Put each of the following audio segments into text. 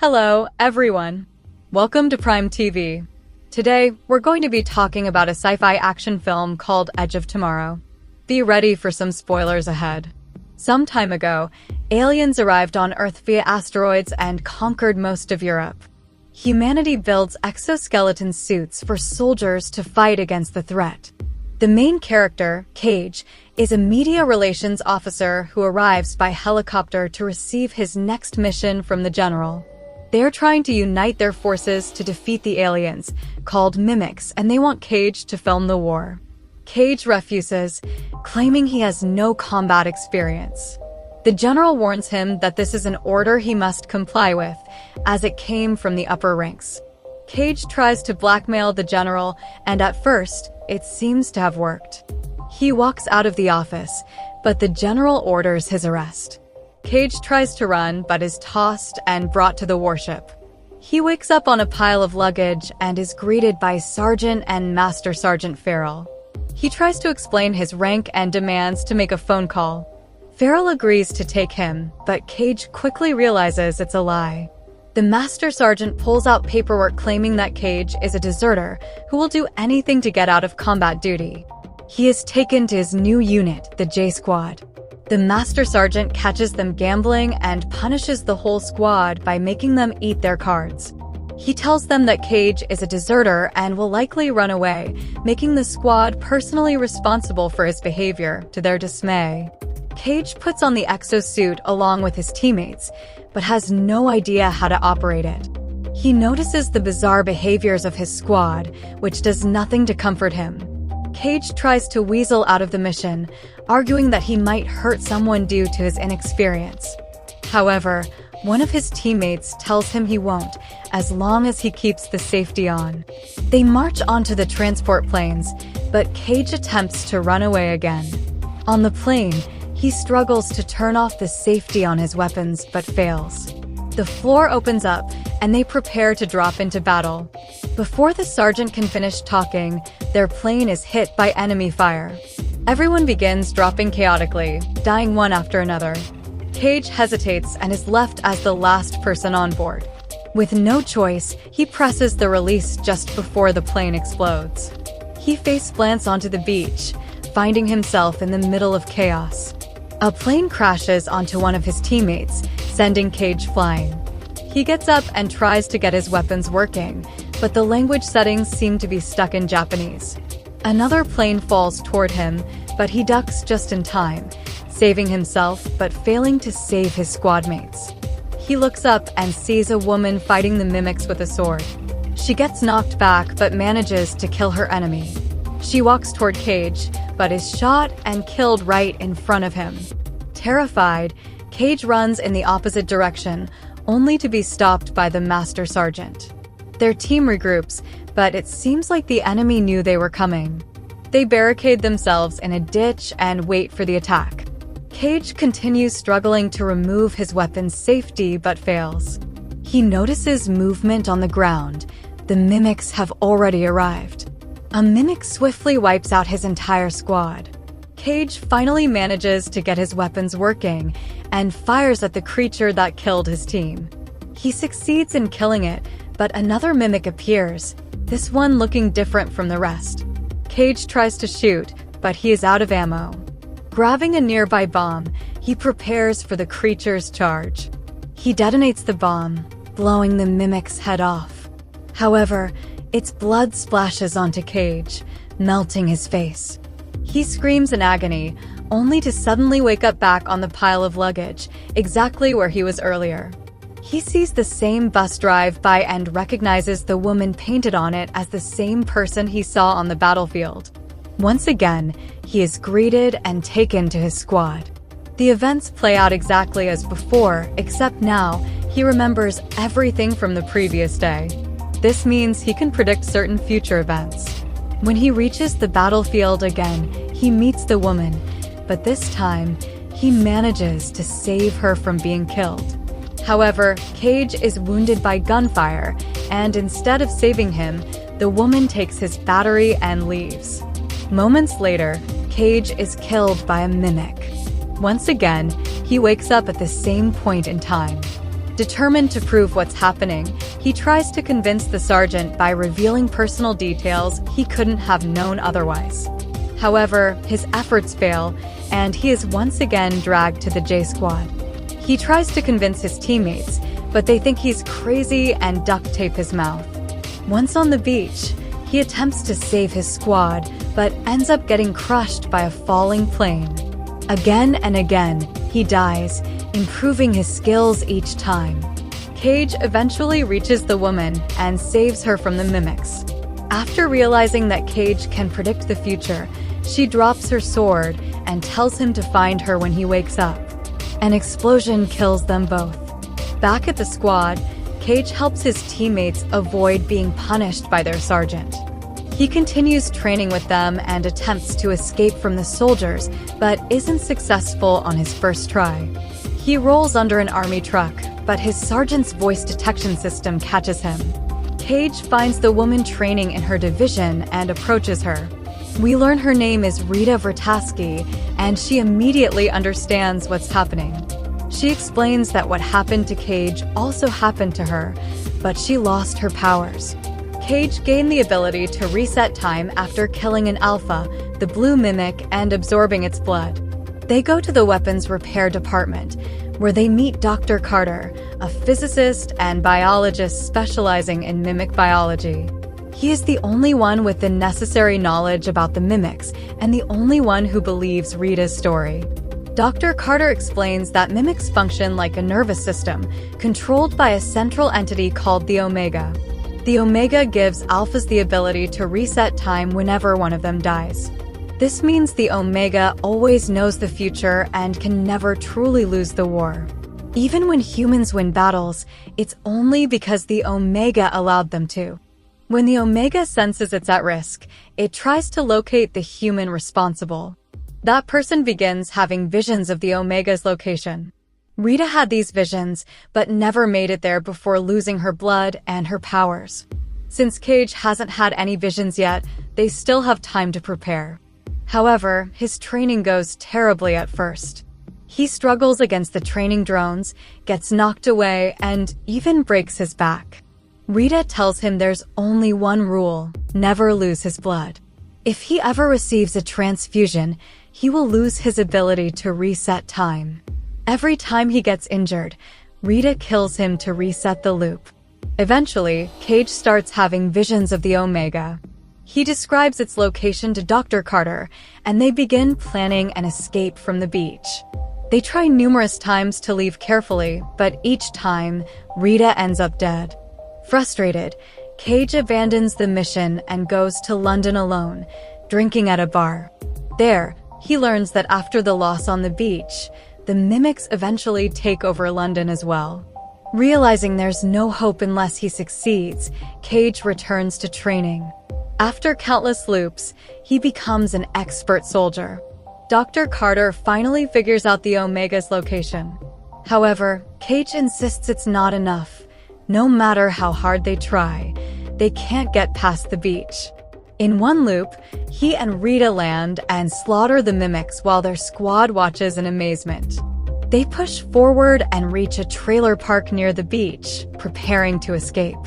Hello, everyone. Welcome to Prime TV. Today, we're going to be talking about a sci-fi action film called Edge of Tomorrow. Be ready for some spoilers ahead. Some time ago, aliens arrived on Earth via asteroids and conquered most of Europe. Humanity builds exoskeleton suits for soldiers to fight against the threat. The main character, Cage, is a media relations officer who arrives by helicopter to receive his next mission from the general. They're trying to unite their forces to defeat the aliens, called mimics, and they want Cage to film the war. Cage refuses, claiming he has no combat experience. The general warns him that this is an order he must comply with, as it came from the upper ranks. Cage tries to blackmail the general, and at first, it seems to have worked. He walks out of the office, but the general orders his arrest. Cage tries to run, but is tossed and brought to the warship. He wakes up on a pile of luggage and is greeted by Sergeant and Master Sergeant Farrell. He tries to explain his rank and demands to make a phone call. Farrell agrees to take him, but Cage quickly realizes it's a lie. The Master Sergeant pulls out paperwork claiming that Cage is a deserter who will do anything to get out of combat duty. He is taken to his new unit, the J Squad. The Master Sergeant catches them gambling and punishes the whole squad by making them eat their cards. He tells them that Cage is a deserter and will likely run away, making the squad personally responsible for his behavior, to their dismay. Cage puts on the exosuit along with his teammates, but has no idea how to operate it. He notices the bizarre behaviors of his squad, which does nothing to comfort him. Cage tries to weasel out of the mission, arguing that he might hurt someone due to his inexperience. However, one of his teammates tells him he won't, as long as he keeps the safety on. They march onto the transport planes, but Cage attempts to run away again. On the plane, he struggles to turn off the safety on his weapons, but fails. The floor opens up, and they prepare to drop into battle. Before the sergeant can finish talking, their plane is hit by enemy fire. Everyone begins dropping chaotically, dying one after another. Cage hesitates and is left as the last person on board. With no choice, he presses the release just before the plane explodes. He face plants onto the beach, finding himself in the middle of chaos. A plane crashes onto one of his teammates, sending Cage flying. He gets up and tries to get his weapons working, but the language settings seem to be stuck in Japanese. Another plane falls toward him, but he ducks just in time, saving himself but failing to save his squad mates. He looks up and sees a woman fighting the mimics with a sword. She gets knocked back but manages to kill her enemy. She walks toward Cage, but is shot and killed right in front of him. Terrified, Cage runs in the opposite direction, only to be stopped by the Master Sergeant. Their team regroups, but it seems like the enemy knew they were coming. They barricade themselves in a ditch and wait for the attack. Cage continues struggling to remove his weapon's safety but fails. He notices movement on the ground. The mimics have already arrived. A mimic swiftly wipes out his entire squad. Cage finally manages to get his weapons working and fires at the creature that killed his team. He succeeds in killing it, but another mimic appears, this one looking different from the rest. Cage tries to shoot, but he is out of ammo. Grabbing a nearby bomb, he prepares for the creature's charge. He detonates the bomb, blowing the mimic's head off. However, its blood splashes onto Cage, melting his face. He screams in agony, only to suddenly wake up back on the pile of luggage, exactly where he was earlier. He sees the same bus drive by and recognizes the woman painted on it as the same person he saw on the battlefield. Once again, he is greeted and taken to his squad. The events play out exactly as before, except now, he remembers everything from the previous day. This means he can predict certain future events. When he reaches the battlefield again, he meets the woman, but this time, he manages to save her from being killed. However, Cage is wounded by gunfire, and instead of saving him, the woman takes his battery and leaves. Moments later, Cage is killed by a mimic. Once again, he wakes up at the same point in time. Determined to prove what's happening, he tries to convince the sergeant by revealing personal details he couldn't have known otherwise. However, his efforts fail, and he is once again dragged to the J Squad. He tries to convince his teammates, but they think he's crazy and duct tape his mouth. Once on the beach, he attempts to save his squad, but ends up getting crushed by a falling plane. Again and again, he dies, improving his skills each time. Cage eventually reaches the woman and saves her from the mimics. After realizing that Cage can predict the future, she drops her sword and tells him to find her when he wakes up. An explosion kills them both. Back at the squad, Cage helps his teammates avoid being punished by their sergeant. He continues training with them and attempts to escape from the soldiers, but isn't successful on his first try. He rolls under an army truck, but his sergeant's voice detection system catches him. Cage finds the woman training in her division and approaches her. We learn her name is Rita Vrataski, and she immediately understands what's happening. She explains that what happened to Cage also happened to her, but she lost her powers. Cage gained the ability to reset time after killing an alpha, the blue mimic, and absorbing its blood. They go to the weapons repair department, where they meet Dr. Carter, a physicist and biologist specializing in mimic biology. He is the only one with the necessary knowledge about the mimics, and the only one who believes Rita's story. Dr. Carter explains that mimics function like a nervous system, controlled by a central entity called the Omega. The Omega gives alphas the ability to reset time whenever one of them dies. This means the Omega always knows the future and can never truly lose the war. Even when humans win battles, it's only because the Omega allowed them to. When the Omega senses it's at risk, it tries to locate the human responsible. That person begins having visions of the Omega's location. Rita had these visions, but never made it there before losing her blood and her powers. Since Cage hasn't had any visions yet, they still have time to prepare. However, his training goes terribly at first. He struggles against the training drones, gets knocked away, and even breaks his back. Rita tells him there's only one rule: never lose his blood. If he ever receives a transfusion, he will lose his ability to reset time. Every time he gets injured, Rita kills him to reset the loop. Eventually, Cage starts having visions of the Omega. He describes its location to Dr. Carter, and they begin planning an escape from the beach. They try numerous times to leave carefully, but each time, Rita ends up dead. Frustrated, Cage abandons the mission and goes to London alone, drinking at a bar. There, he learns that after the loss on the beach, the mimics eventually take over London as well. Realizing there's no hope unless he succeeds, Cage returns to training. After countless loops, he becomes an expert soldier. Dr. Carter finally figures out the Omega's location. However, Cage insists it's not enough. No matter how hard they try, they can't get past the beach. In one loop, he and Rita land and slaughter the mimics while their squad watches in amazement. They push forward and reach a trailer park near the beach, preparing to escape.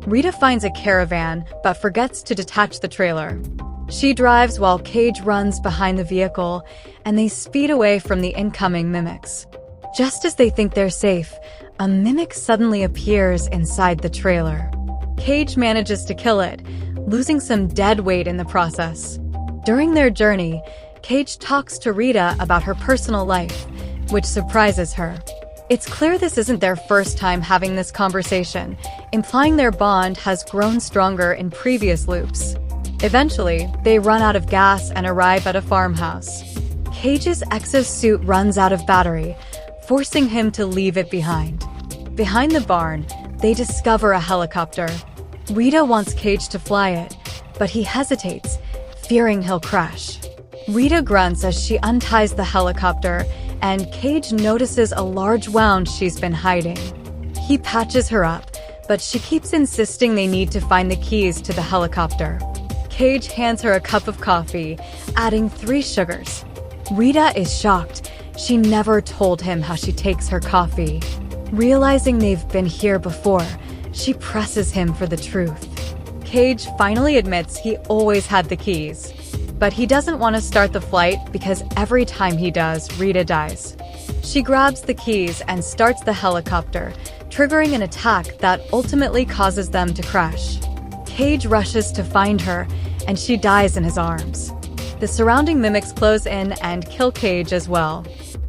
Rita finds a caravan, but forgets to detach the trailer. She drives while Cage runs behind the vehicle, and they speed away from the incoming mimics. Just as they think they're safe, a mimic suddenly appears inside the trailer. Cage manages to kill it, losing some dead weight in the process. During their journey, Cage talks to Rita about her personal life, which surprises her. It's clear this isn't their first time having this conversation, implying their bond has grown stronger in previous loops. Eventually, they run out of gas and arrive at a farmhouse. Cage's exosuit runs out of battery, forcing him to leave it behind. Behind the barn, they discover a helicopter. Rita wants Cage to fly it, but he hesitates, fearing he'll crash. Rita grunts as she unties the helicopter, and Cage notices a large wound she's been hiding. He patches her up, but she keeps insisting they need to find the keys to the helicopter. Cage hands her a cup of coffee, adding 3 sugars. Rita is shocked. She never told him how she takes her coffee. Realizing they've been here before, she presses him for the truth. Cage finally admits he always had the keys, but he doesn't want to start the flight because every time he does, Rita dies. She grabs the keys and starts the helicopter, triggering an attack that ultimately causes them to crash. Cage rushes to find her, and she dies in his arms. The surrounding mimics close in and kill Cage as well.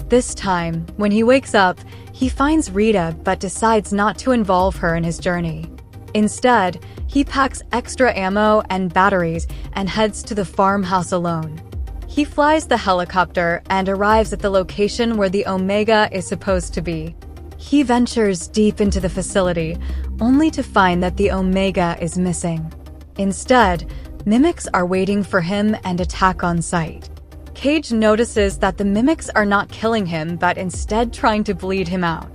This time, when he wakes up, he finds Rita but decides not to involve her in his journey. Instead, he packs extra ammo and batteries and heads to the farmhouse alone. He flies the helicopter and arrives at the location where the Omega is supposed to be. He ventures deep into the facility, only to find that the Omega is missing. Instead, mimics are waiting for him and attack on sight. Cage notices that the mimics are not killing him, but instead trying to bleed him out.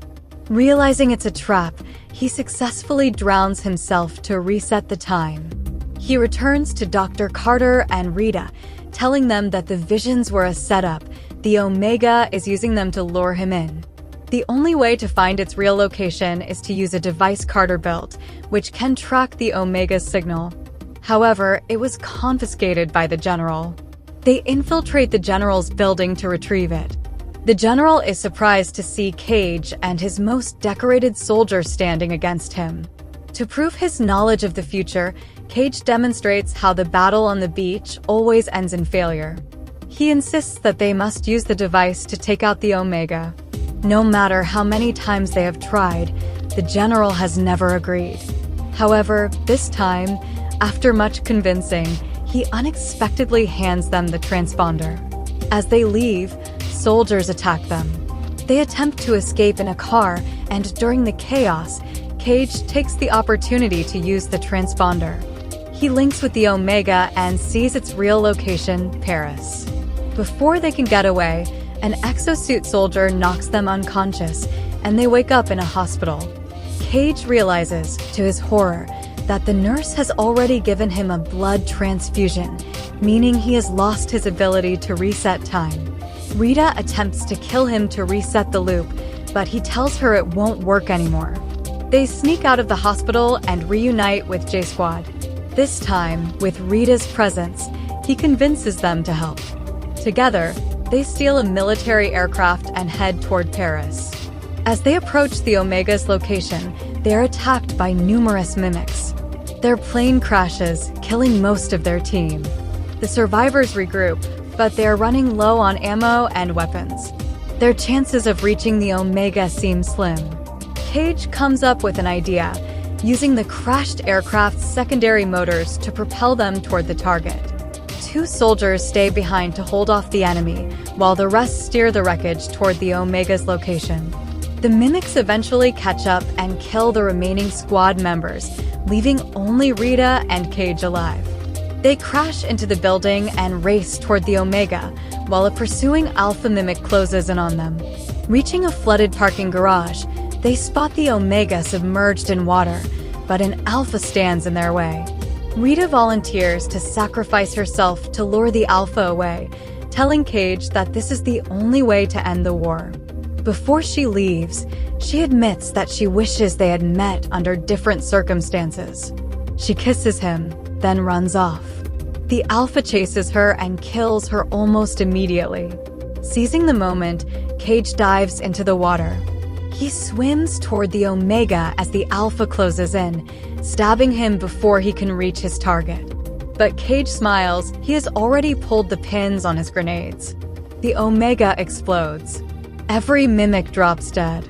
Realizing it's a trap, he successfully drowns himself to reset the time. He returns to Dr. Carter and Rita, telling them that the visions were a setup. The Omega is using them to lure him in. The only way to find its real location is to use a device Carter built, which can track the Omega's signal. However, it was confiscated by the General. They infiltrate the General's building to retrieve it. The General is surprised to see Cage and his most decorated soldier standing against him. To prove his knowledge of the future, Cage demonstrates how the battle on the beach always ends in failure. He insists that they must use the device to take out the Omega. No matter how many times they have tried, the General has never agreed. However, this time, after much convincing, he unexpectedly hands them the transponder. As they leave, soldiers attack them. They attempt to escape in a car, and during the chaos, Cage takes the opportunity to use the transponder. He links with the Omega and sees its real location, Paris. Before they can get away, an exosuit soldier knocks them unconscious, and they wake up in a hospital. Cage realizes, to his horror, that the nurse has already given him a blood transfusion, meaning he has lost his ability to reset time. Rita attempts to kill him to reset the loop, but he tells her it won't work anymore. They sneak out of the hospital and reunite with J-Squad. This time, with Rita's presence, he convinces them to help. Together, they steal a military aircraft and head toward Paris. As they approach the Omega's location, they are attacked by numerous mimics. Their plane crashes, killing most of their team. The survivors regroup, but they are running low on ammo and weapons. Their chances of reaching the Omega seem slim. Cage comes up with an idea, using the crashed aircraft's secondary motors to propel them toward the target. 2 soldiers stay behind to hold off the enemy, while the rest steer the wreckage toward the Omega's location. The mimics eventually catch up and kill the remaining squad members, leaving only Rita and Cage alive. They crash into the building and race toward the Omega, while a pursuing alpha mimic closes in on them. Reaching a flooded parking garage, they spot the Omega submerged in water, but an alpha stands in their way. Rita volunteers to sacrifice herself to lure the alpha away, telling Cage that this is the only way to end the war. Before she leaves, she admits that she wishes they had met under different circumstances. She kisses him, then runs off. The alpha chases her and kills her almost immediately. Seizing the moment, Cage dives into the water. He swims toward the Omega as the alpha closes in, stabbing him before he can reach his target. But Cage smiles, he has already pulled the pins on his grenades. The Omega explodes. Every mimic drops dead.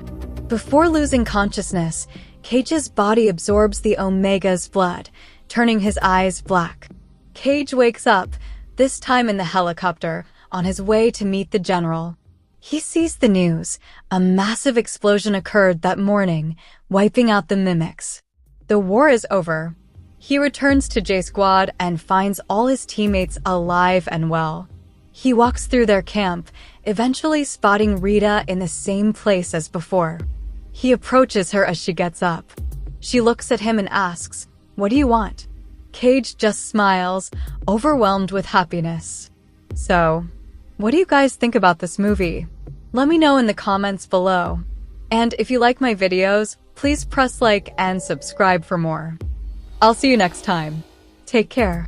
Before losing consciousness, Cage's body absorbs the Omega's blood, turning his eyes black. Cage wakes up, this time in the helicopter, on his way to meet the General. He sees the news. A massive explosion occurred that morning, wiping out the mimics. The war is over. He returns to J-Squad and finds all his teammates alive and well. He walks through their camp, eventually spotting Rita in the same place as before. He approaches her as she gets up. She looks at him and asks, "What do you want?" Cage just smiles, overwhelmed with happiness. So, what do you guys think about this movie? Let me know in the comments below. And if you like my videos, please press like and subscribe for more. I'll see you next time. Take care.